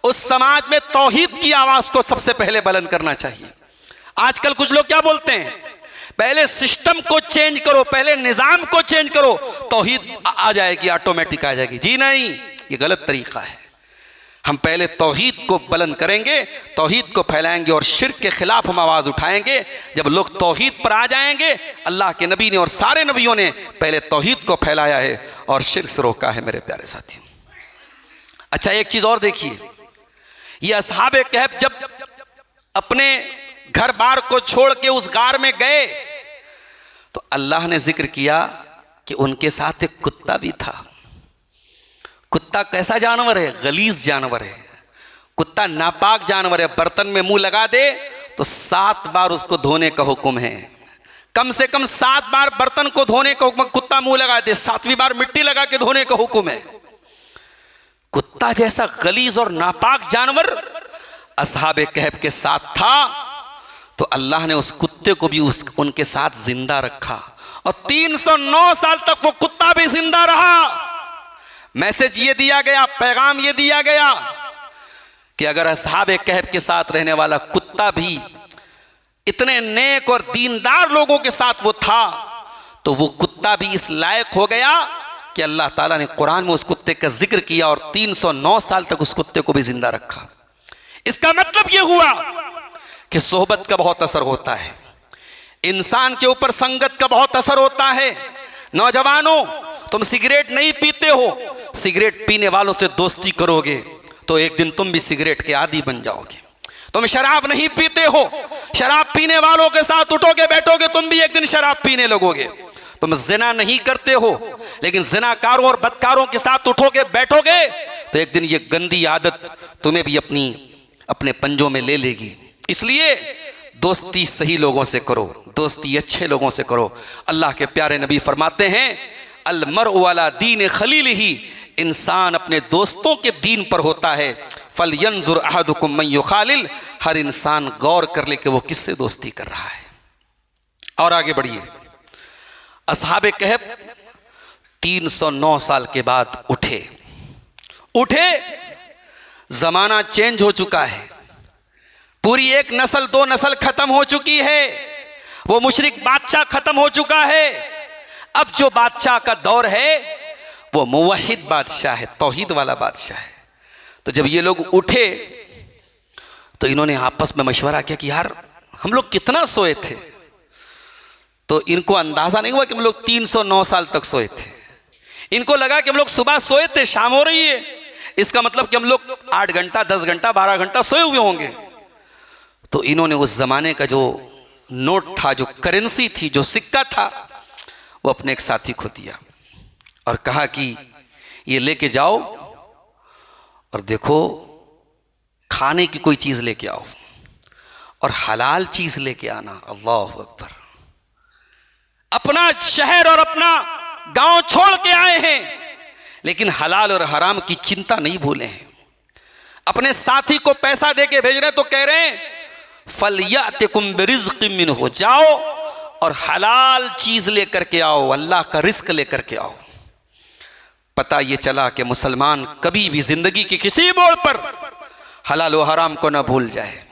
उस समाज में तौहीद की आवाज को सबसे पहले बुलंद करना चाहिए। आजकल कुछ लोग क्या बोलते हैं, पहले सिस्टम को चेंज करो, पहले निजाम को चेंज करो, तौहीद आ जाएगी, ऑटोमेटिक आ जाएगी। जी नहीं, ये गलत तरीका है। हम पहले तौहीद को बुलंद करेंगे, तौहीद को फैलाएंगे और शिर्क के खिलाफ हम आवाज़ उठाएंगे। जब लोग तौहीद पर आ जाएंगे, अल्लाह के नबी ने और सारे नबियों ने पहले तौहीद को फैलाया है और शिर्क से रोका है मेरे प्यारे साथियों। अच्छा, एक चीज़ और देखिए, ये अस्हाबे कहफ जब अपने घर बार को छोड़ के उस गार में गए तो अल्लाह ने जिक्र किया कि उनके साथ एक कुत्ता भी था। कुत्ता कैसा जानवर है, गलीज जानवर है, कुत्ता नापाक जानवर है। बर्तन में मुंह लगा दे तो 7 बार उसको धोने का हुक्म है, कम से कम 7 बार बर्तन को धोने का हुक्म। कुत्ता मुंह लगा दे, 7वीं बार मिट्टी लगा के धोने का हुक्म है। कुत्ता जैसा गलीज और नापाक जानवर अस्हाबे कहफ के साथ था, तो अल्लाह ने उस कुत्ते को भी उनके साथ जिंदा रखा और 309 साल तक वो कुत्ता भी जिंदा रहा। मैसेज ये दिया गया, पैगाम ये दिया गया कि अगर अस्हाबे कहफ के साथ रहने वाला कुत्ता भी इतने नेक और दीनदार लोगों के साथ वो था, तो वो कुत्ता भी इस लायक हो गया कि अल्लाह ताला ने कुरान में उस कुत्ते का जिक्र किया और 309 साल तक उस कुत्ते को भी जिंदा रखा। इसका मतलब ये हुआ कि सोहबत का बहुत असर होता है, इंसान के ऊपर संगत का बहुत असर होता है। नौजवानों, तुम सिगरेट नहीं पीते हो, सिगरेट पीने वालों से दोस्ती करोगे तो एक दिन तुम भी सिगरेट के आदी बन जाओगे। तुम शराब नहीं पीते हो, शराब पीने वालों के साथ उठोगे बैठोगे, तुम भी एक दिन शराब पीने लगोगे। तुम जिना नहीं करते हो, लेकिन जिनाकारों और बदकारों के साथ उठोगे बैठोगे तो एक दिन ये गंदी आदत तुम्हें भी अपने पंजों में ले लेगी। इसलिए दोस्ती सही लोगों से करो, दोस्ती अच्छे लोगों से करो। अल्लाह के प्यारे नबी फरमाते हैं, अल मर्उ अला दीन खलीलिही, इंसान अपने दोस्तों के दीन पर होता है। फल यंजुर अहदुकुम मन युखालिल, हर इंसान गौर कर ले कि वो किससे दोस्ती कर रहा है। और आगे बढ़िए, अस्हाबे कहफ 309 साल के बाद उठे, जमाना चेंज हो चुका है, पूरी एक नस्ल 2 नस्ल खत्म हो चुकी है। वो मुशरिक बादशाह खत्म हो चुका है। अब जो बादशाह का दौर है वो मुवहिद बादशाह है, तौहीद वाला बादशाह है। तो जब ये लोग उठे तो इन्होंने आपस में मशवरा किया कि यार हम लोग कितना सोए थे। तो इनको अंदाजा नहीं हुआ कि हम लोग 309 साल तक सोए थे। इनको लगा कि हम लोग सुबह सोए थे, शाम हो रही है, इसका मतलब कि हम लोग 8 घंटा 10 घंटा 12 घंटा सोए हुए होंगे। तो इन्होंने उस जमाने का जो नोट था, जो करेंसी थी, जो सिक्का था, वो अपने एक साथी को दिया और कहा कि ये लेके जाओ और देखो खाने की कोई चीज लेके आओ और हलाल चीज लेके आना। अल्लाह अकबर। अपना शहर और अपना गांव छोड़ के आए हैं, लेकिन हलाल और हराम की चिंता नहीं भूले हैं। अपने साथी को पैसा देके भेज रहे तो कह रहे हैं फलयातिकुम बिरिज़्क़िम मिन्हु, जाओ और हलाल चीज लेकर के आओ, अल्लाह का रिस्क लेकर के आओ। पता ये चला कि मुसलमान कभी भी जिंदगी के किसी मोड़ पर हलाल और हराम को ना भूल जाए।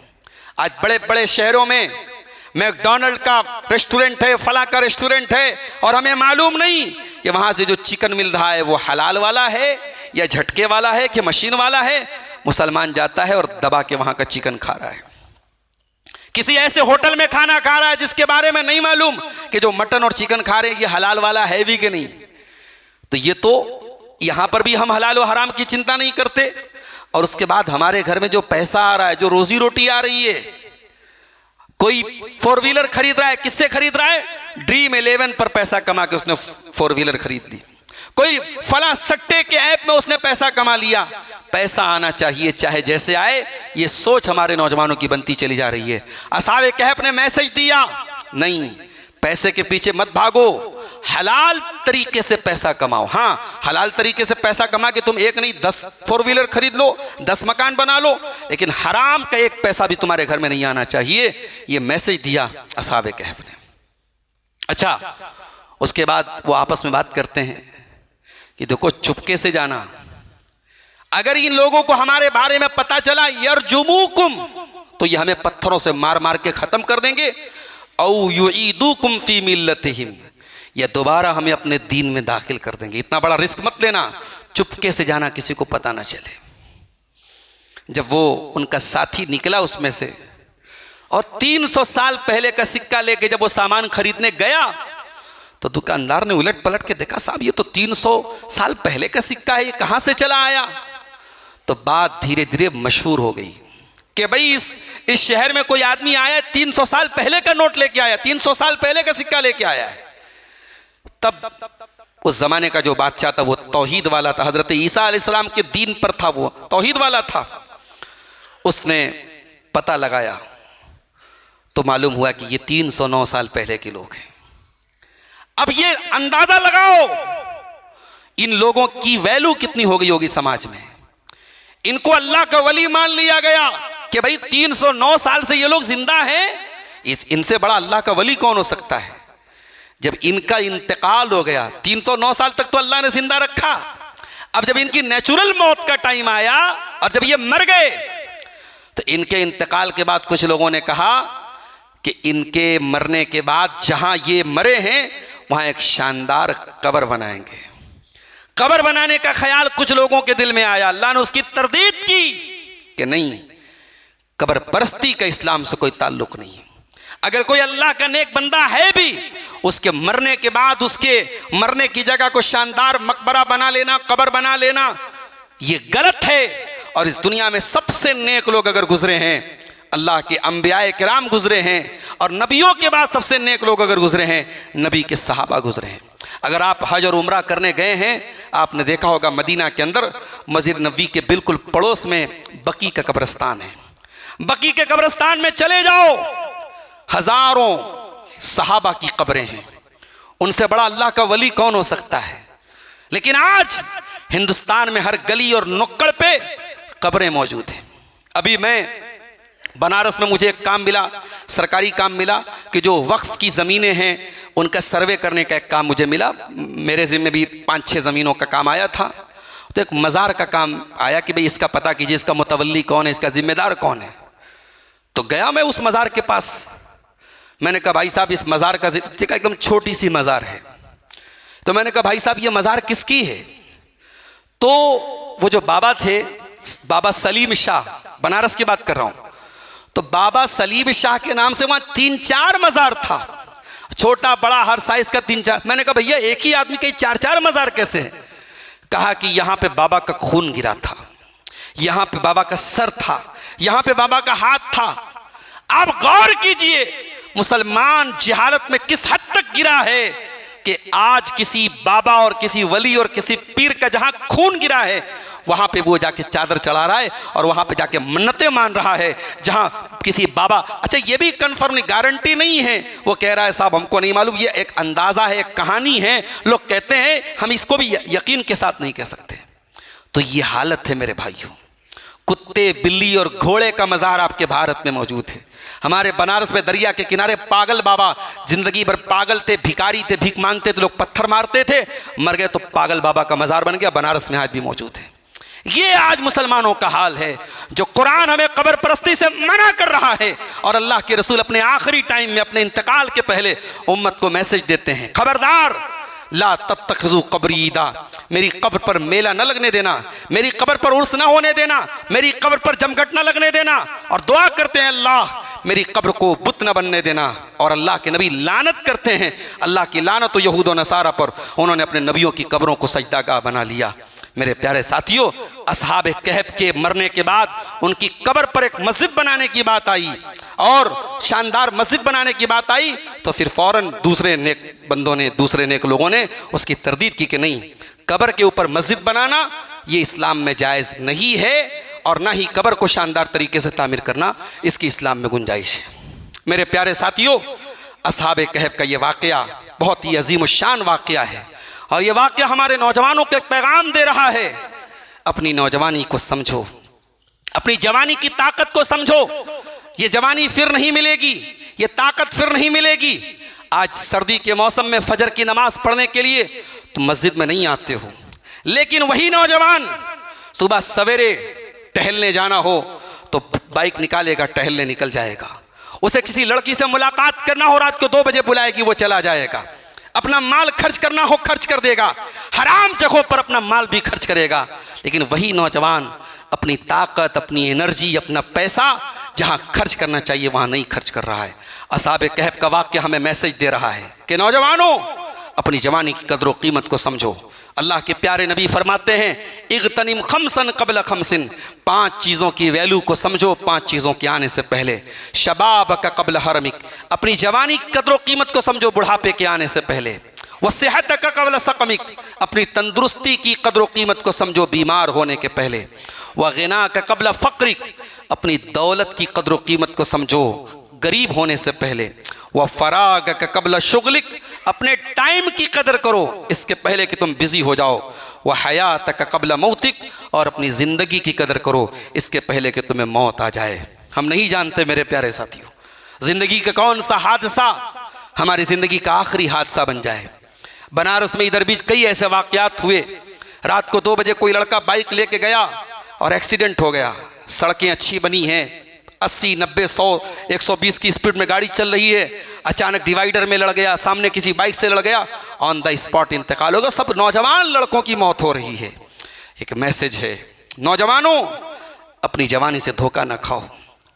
आज बड़े बड़े शहरों में मैकडॉनल्ड का रेस्टोरेंट है, फला का रेस्टोरेंट है, और हमें मालूम नहीं कि वहां से जो चिकन मिल रहा है वो हलाल वाला है या झटके वाला है कि मशीन वाला है। मुसलमान जाता है और दबा के वहां का चिकन खा रहा है। किसी ऐसे होटल में खाना खा रहा है जिसके बारे में नहीं मालूम कि जो मटन और चिकन खा रहे हैं ये हलाल वाला है भी कि नहीं। तो ये तो यहां पर भी हम हलाल और हराम की चिंता नहीं करते। और उसके बाद हमारे घर में जो पैसा आ रहा है, जो रोजी रोटी आ रही है, कोई 4 व्हीलर खरीद रहा है, किससे खरीद रहा है? ड्रीम 11 पर पैसा कमा के उसने 4 व्हीलर खरीद ली। कोई फला सट्टे के ऐप में उसने पैसा कमा लिया। पैसा आना चाहिए चाहे जैसे आए, ये सोच हमारे नौजवानों की बनती चली जा रही है। असहाबे कहफ ने मैसेज दिया, नहीं, पैसे के पीछे मत भागो, हलाल तरीके से पैसा कमाओ। हाँ, हलाल तरीके से पैसा कमा के तुम एक नहीं 10 4 व्हीलर खरीद लो, 10 मकान बना लो, लेकिन हराम का एक पैसा भी तुम्हारे घर में नहीं आना चाहिए। ये मैसेज दिया असहाबे कहफ ने। अच्छा, उसके बाद वो आपस में बात करते हैं कि देखो चुपके से जाना, अगर इन लोगों को हमारे बारे में पता चला यरजुमुकुम, तो ये हमें पत्थरों से मार मार के खत्म कर देंगे। औ युईदुकुम फी मिल्लतिहिम, या दोबारा हमें अपने दीन में दाखिल कर देंगे। इतना बड़ा रिस्क मत लेना, चुपके से जाना, किसी को पता ना चले। जब वो उनका साथी निकला उसमें से और 300 साल पहले का सिक्का लेके जब वो सामान खरीदने गया तो दुकानदार ने उलट पलट के देखा, साहब ये तो 300 साल पहले का सिक्का है, ये कहां से चला आया? तो बात धीरे धीरे मशहूर हो गई कि भाई इस शहर में कोई आदमी आया 300 साल पहले का नोट लेके आया, 300 साल पहले का सिक्का लेके आया है। तब उस जमाने का जो बादशाह था वो तौहीद वाला था, हजरत ईसा अलैहिस्सलाम के दीन पर था, वो तौहीद वाला था। उसने पता लगाया तो मालूम हुआ कि ये 309 साल पहले के लोग हैं। अब ये अंदाजा लगाओ इन लोगों की वैल्यू कितनी हो गई होगी समाज में। इनको अल्लाह का वली मान लिया गया कि भाई 309 साल से ये लोग जिंदा हैं, इनसे बड़ा अल्लाह का वली कौन हो सकता है। जब इनका इंतकाल हो गया, 309 साल तक तो अल्लाह ने जिंदा रखा, अब जब इनकी नेचुरल मौत का टाइम आया और जब ये मर गए तो इनके इंतकाल के बाद कुछ लोगों ने कहा कि इनके मरने के बाद जहां ये मरे हैं वहां एक शानदार कब्र बनाएंगे। कब्र बनाने का ख्याल कुछ लोगों के दिल में आया, अल्लाह ने उसकी तरदीद की कि नहीं, कब्र परस्ती का इस्लाम से कोई ताल्लुक नहीं है। अगर कोई अल्लाह का नेक बंदा है भी, उसके मरने के बाद उसके मरने की जगह को शानदार मकबरा बना लेना, कब्र बना लेना, ये गलत है। और इस दुनिया में सबसे नेक लोग अगर गुजरे हैं, अल्लाह के अंबियाए किराम गुजरे हैं, और नबियों के बाद सबसे नेक लोग अगर गुजरे हैं, नबी के सहाबा गुजरे हैं। अगर आप हज और उम्रा करने गए हैं, आपने देखा होगा मदीना के अंदर मस्जिद नबी के बिल्कुल पड़ोस में बकी का कब्रिस्तान है। बकी के कब्रिस्तान में चले जाओ, हजारों सहाबा की कब्रें हैं। उनसे बड़ा अल्लाह का वली कौन हो सकता है। लेकिन आज हिंदुस्तान में हर गली और नुक्कड़ पे कब्रें मौजूद हैं। अभी मैं बनारस में मुझे एक काम मिला, सरकारी काम मिला कि जो वक्फ की ज़मीनें हैं उनका सर्वे करने का एक काम मुझे मिला। मेरे ज़िम्मे भी 5-6 ज़मीनों का काम आया था। तो एक मज़ार का काम आया कि भाई इसका पता कीजिए, इसका मुतवल्ली कौन है, इसका ज़िम्मेदार कौन है। तो गया मैं उस मज़ार के पास, मैंने कहा भाई साहब इस मज़ार का जिक्र, एकदम छोटी सी मज़ार है। तो मैंने कहा भाई साहब ये मज़ार किसकी है? तो वो जो बाबा थे, बाबा सलीम शाह, बनारस की बात कर रहा हूँ, तो बाबा सलीम शाह के नाम से वहाँ 3-4 मज़ार था, छोटा बड़ा हर साइज का 3-4। मैंने कहा भैया एक ही आदमी के 4-4 मज़ार कैसे हैं? कहा कि यहाँ पे बाबा का खून गिरा था, यहाँ पे बाबा का सर था, यहाँ पे बाबा का हाथ था। आप गौर कीजिए मुसलमान जिहालत में किस हद तक गिरा है कि आज किसी बाबा और किसी वली और किसी पीर का जहां खून गिरा है वहां पे वो जाके चादर चढ़ा रहा है और वहां पे जाके मन्नतें मान रहा है। जहां किसी बाबा, अच्छा ये भी कंफर्म नहीं, गारंटी नहीं है, वो कह रहा है साहब हमको नहीं मालूम, ये एक अंदाजा है, एक कहानी है, लोग कहते हैं, हम इसको भी यकीन के साथ नहीं कह सकते। तो ये हालत है मेरे भाइयों। कुत्ते बिल्ली और घोड़े का मज़ार आपके भारत में मौजूद है। हमारे बनारस में दरिया के किनारे पागल बाबा, जिंदगी भर पागल थे, भिखारी थे, भीख मांगते थे, लोग पत्थर मारते थे, मर गए तो पागल बाबा का मज़ार बन गया, बनारस में आज भी मौजूद है। ये आज मुसलमानों का हाल है। जो कुरान हमें कब्र परस्ती से मना कर रहा है और अल्लाह के रसूल अपने आखिरी टाइम में, अपने इंतकाल के पहले उम्मत को मैसेज देते हैं, खबरदार ला तत्तखिज़ू कब्री ईदा, मेरी कब्र पर मेला न लगने देना, मेरी कब्र पर उर्स न होने देना, मेरी कब्र पर जमघट न लगने देना। और दुआ करते हैं अल्लाह मेरी कब्र को बुत न बनने देना। और अल्लाह के नबी लानत करते हैं, अल्लाह की लानत तो यहूद और नसारा पर, उन्होंने अपने नबियों की कब्रों को सजदागाह बना लिया। मेरे प्यारे साथियों, असहाबे कहफ के मरने के बाद उनकी कब्र पर एक मस्जिद बनाने की बात आई और शानदार मस्जिद बनाने की बात आई, तो फिर फौरन दूसरे नेक बंदों ने, दूसरे नेक लोगों ने उसकी तरदीद की कि नहीं, कब्र के ऊपर मस्जिद बनाना ये इस्लाम में जायज़ नहीं है और ना ही कब्र को शानदार तरीके से तामीर करना इसकी इस्लाम में गुंजाइश है। मेरे प्यारे साथियों, असहाबे कहफ का ये वाक़या बहुत ही अजीम शान वाक़या है और ये वाक़या हमारे नौजवानों को एक पैगाम दे रहा है, अपनी नौजवानी को समझो, अपनी जवानी की ताकत को समझो। ये जवानी फिर नहीं मिलेगी, ये ताकत फिर नहीं मिलेगी। आज सर्दी के मौसम में फजर की नमाज पढ़ने के लिए तुम मस्जिद में नहीं आते हो, लेकिन वही नौजवान सुबह सवेरे टहलने जाना हो तो बाइक निकालेगा, टहलने निकल जाएगा। उसे किसी लड़की से मुलाकात करना हो, रात को 2 बजे बुलाएगी, वो चला जाएगा। अपना माल खर्च करना हो खर्च कर देगा, हराम जगहों पर अपना माल भी खर्च करेगा। लेकिन वही नौजवान अपनी ताकत, अपनी एनर्जी, अपना पैसा जहां खर्च करना चाहिए वहां नहीं खर्च कर रहा है। असहाबे कहफ का वाक़या हमें मैसेज दे रहा है कि नौजवानों अपनी जवानी की कदर व कीमत को समझो। अल्लाह के प्यारे नबी फरमाते हैं, इग़तनिम खमसन क़ब्ल खमसिन, 5 चीज़ों की वैल्यू को समझो 5 चीज़ों के आने से पहले। शबाबक क़ब्ल हरमिक, अपनी जवानी की कदर व कीमत को समझो बुढ़ापे के आने से पहले। वसिहतक क़ब्ल सक़मिक, अपनी तंदुरुस्ती की कदर व कीमत को समझो बीमार होने के पहले। वग़िनाक क़ब्ल फ़क़्रिक, अपनी दौलत की कदर व कीमत को समझो गरीब होने से पहले। वह फ़राग़क क़ब्ल शुग़लिक, अपने टाइम की कदर करो इसके पहले कि तुम बिज़ी हो जाओ। वह हयातक क़ब्ल मौतिक, और अपनी ज़िंदगी की कदर करो इसके पहले कि तुम्हें मौत आ जाए। हम नहीं जानते मेरे प्यारे साथियों, ज़िंदगी का कौन सा हादसा हमारी ज़िंदगी का आखिरी हादसा बन जाए। बनारस में इधर बीच कई ऐसे वाक़यात हुए। रात को 2 बजे कोई लड़का बाइक लेके गया और एक्सीडेंट हो गया। सड़कें अच्छी बनी हैं, 80, 90, 100, 120 की स्पीड में गाड़ी चल रही है, अचानक डिवाइडर में लड़ गया, सामने किसी बाइक से लड़ गया, ऑन द स्पॉट इंतकाल हो गया। सब नौजवान लड़कों की मौत हो रही है। एक मैसेज है, नौजवानों अपनी जवानी से धोखा ना खाओ।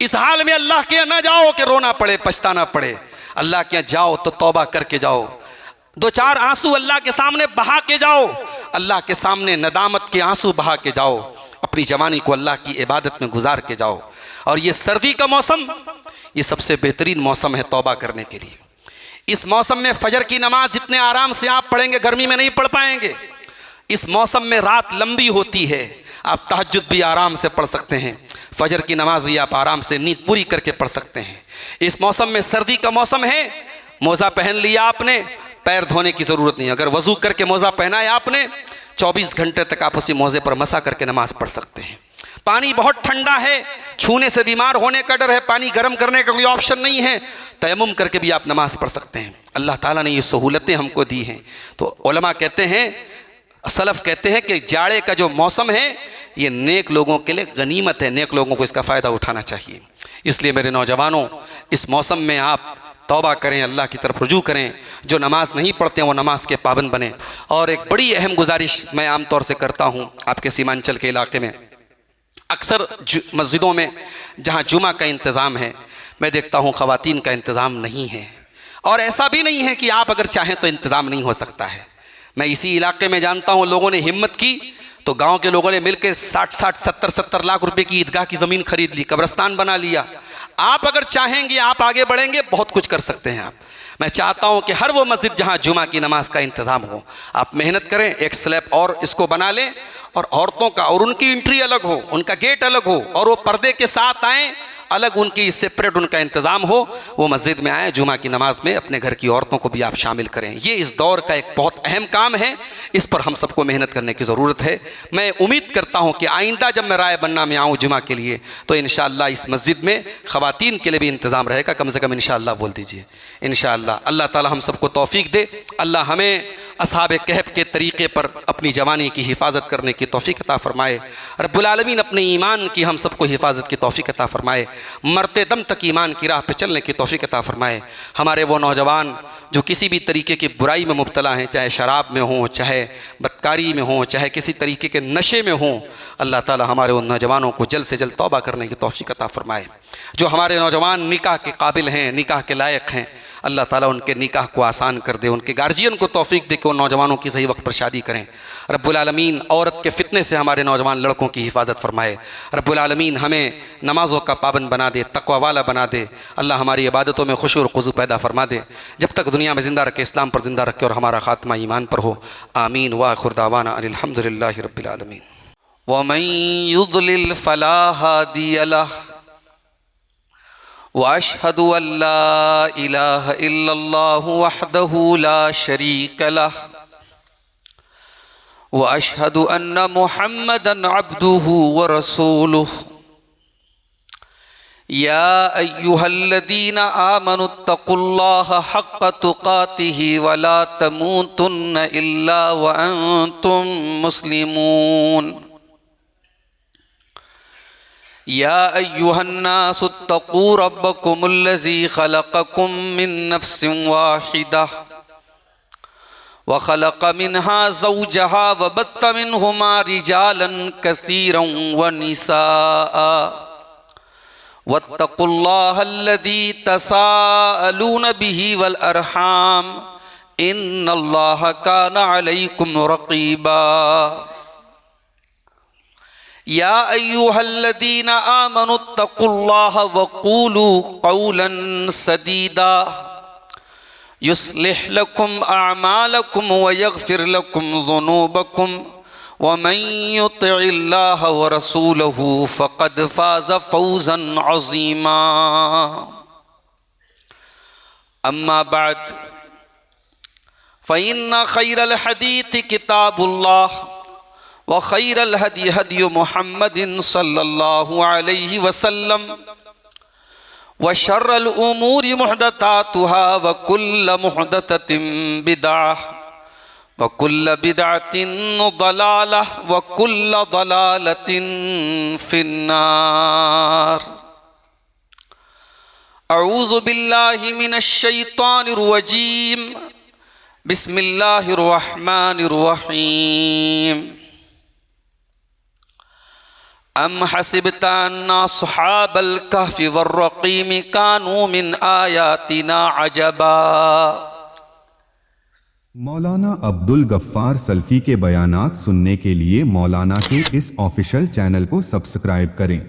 इस हाल में अल्लाह के यहाँ ना जाओ कि रोना पड़े, पछताना पड़े। अल्लाह के यहाँ जाओ तो तौबा करके जाओ, 2-4 आंसू अल्लाह के सामने बहा के जाओ, अल्लाह के सामने नदामत के आंसू बहा के जाओ। अपनी जवानी को अल्लाह की इबादत में गुजार के जाओ। और ये सर्दी का मौसम ये सबसे बेहतरीन मौसम है तौबा करने के लिए। इस मौसम में फजर की नमाज जितने आराम से आप पढ़ेंगे गर्मी में नहीं पढ़ पाएंगे। इस मौसम में रात लंबी होती है, आप तहज्जुद भी आराम से पढ़ सकते हैं, फजर की नमाज भी आप आराम से नींद पूरी करके पढ़ सकते हैं। इस मौसम में सर्दी का मौसम है, मोज़ा पहन लिया आपने, पैर धोने की ज़रूरत नहीं। अगर वज़ू करके मोज़ा पहना है आपने, 24 घंटे तक आप उसी मोज़े पर मसा करके नमाज पढ़ सकते हैं। पानी बहुत ठंडा है, छूने से बीमार होने का डर है, पानी गर्म करने का कोई ऑप्शन नहीं है, तयम्मुम करके भी आप नमाज पढ़ सकते हैं। अल्लाह ताला ने ये सहूलतें हमको दी हैं। तो उलमा कहते हैं, सलफ़ कहते हैं कि जाड़े का जो मौसम है ये नेक लोगों के लिए गनीमत है, नेक लोगों को इसका फ़ायदा उठाना चाहिए। इसलिए मेरे नौजवानों, इस मौसम में आप तौबा करें, अल्लाह की तरफ रुजू करें। जो नमाज़ नहीं पढ़ते हैं वो नमाज के पाबंद बने। और एक बड़ी अहम गुजारिश मैं आम तौर से करता हूँ आपके सीमांचल के इलाके में, अक्सर मस्जिदों में जहाँ जुमा का इंतज़ाम है, मैं देखता हूँ ख़वातीन का इंतज़ाम नहीं है। और ऐसा भी नहीं है कि आप अगर चाहें तो इंतज़ाम नहीं हो सकता है। मैं इसी इलाके में जानता हूँ लोगों ने हिम्मत की तो गांव के लोगों ने मिलकर 60-60, 70-70 लाख रुपए की ईदगाह की ज़मीन खरीद ली, कब्रस्तान बना लिया। आप अगर चाहेंगे, आप आगे बढ़ेंगे, बहुत कुछ कर सकते हैं आप। मैं चाहता हूं कि हर वो मस्जिद जहां जुमा की नमाज का इंतज़ाम हो, आप मेहनत करें, एक स्लैब और इसको बना लें और औरतों का और उनकी एंट्री अलग हो, उनका गेट अलग हो और वो पर्दे के साथ आएँ, अलग उनकी सेपरेट उनका इंतज़ाम हो, वो मस्जिद में आए, जुमा की नमाज में अपने घर की औरतों को भी आप शामिल करें। ये इस दौर का एक बहुत अहम काम है, इस पर हम सबको मेहनत करने की ज़रूरत है। मैं उम्मीद करता हूँ कि आइंदा जब मैं राय बन्ना में आऊँ जुमा के लिए तो इंशाअल्लाह इस मस्जिद में ख़वातीन के लिए भी इंतज़ाम रहेगा, कम से कम इंशाअल्लाह बोल दीजिए इंशाअल्लाह। अल्लाह ताला हम सबको तौफ़ीक दे, अल्लाह हमें असहाबे कहफ के तरीक़े पर अपनी जवानी की हिफाजत करने की तौफ़ीक अता फ़रमाए। रब्बुल आलमीन अपने ईमान की हम सबको हिफाजत की तौफ़ीक अता फ़रमाए, मरते दम तक ईमान की राह पे चलने की तौफ़ीक अता फ़रमाए। हमारे वो नौजवान जो किसी भी तरीके की बुराई में मुब्तला हैं, चाहे शराब में हों, चाहे बदकारी में हों, चाहे किसी तरीके के नशे में हों, अल्लाह ताला हमारे उन नौजवानों को जल्द से जल्द तौबा करने की तौफ़ीक अता फ़रमाए। जो हमारे नौजवान निकाह के काबिल हैं, निकाह के लायक हैं, अल्लाह ताला उनके निकाह को आसान कर दे, उनके गार्जियन को तौफ़ीक दे कि उन नौजवानों की सही वक्त पर शादी करें। रब्बुल आलमीन औरत के फितने से हमारे नौजवान लड़कों की हिफाजत फरमाए। रब्बुल आलमीन हमें नमाज़ों का पाबंद बना दे, तक़वा वाला बना दे। अल्लाह हमारी इबादतों में खुशू और खुज़ू पैदा फरमा दे, जब तक दुनिया में ज़िंदा रखे, इस्लाम पर ज़िंदा रखे और हमारा ख़ात्मा ईमान पर हो। आमीन व आखिर दावाना अनिल हम्दुलिल्लाहि रब्बिल आलमीन। व मन युद्लिल फला हादिय लह व अशहदु अल्ला इलाहा इल्लल्लाहु वहदहु ला शरीक लह व अशहदु अन्न मुहम्मदन अब्दुहु व रसूलुहु। या अय्युहल्लज़ीना आमनुत्तक़ुल्लाह हक़्क़ तुक़ातिही व ला तमूतुन्न इल्ला व अंतुम मुस्लिमून। या अय्युहन्नासुत्तक़ू रब्बकुमुल्लज़ी ख़लक़कुम मिन नफ़्सिन वाहिदह व ख़लक़ मिन्हा ज़ौजहा व बत्त मिन्हुमा रिजालन कसीरन व निसाअ वत्तक़ुल्लाहल्लज़ी तसाअलून बिही वल अरहाम इन्नल्लाह काना अलैकुम रक़ीबा। या अय्युहल्लज़ीना आमनुत्तक़ुल्लाह वक़ूलू क़ौलन सदीदा युस्लिह लकुम अअमालकुम व यग़फ़िर लकुम ज़ुनूबकुम व मन युतिइल्लाह व रसूलहु फ़क़द फ़ाज़ फ़ौज़न अज़ीमा। अम्मा बअद फ़इन्न ख़ैरल हदीस किताबुल्लाह व खैरल हदी हदी मुहम्मदिन सल्लल्लाहु अलैहि वसल्लम व शर्रल उमूरि मुहदसातुहा व कुल्ल मुहदसतिन बिदअह व कुल्ल बिदअतिन दलालह व कुल्ल दलालतिन फिन्नार। अऊज़ु बिल्लाहि मिनश शैतानिर रजीम। बिस्मिल्लाहिर रहमानिर रहीम। अम हसिबता अन्ना अस्हाबल कहफ़ि वर्रक़ीम कानू मिन आयातिना अजबा। मौलाना अब्दुल गफ्फार सल्फ़ी के बयानात सुनने के लिए मौलाना के इस ऑफिशियल चैनल को सब्सक्राइब करें।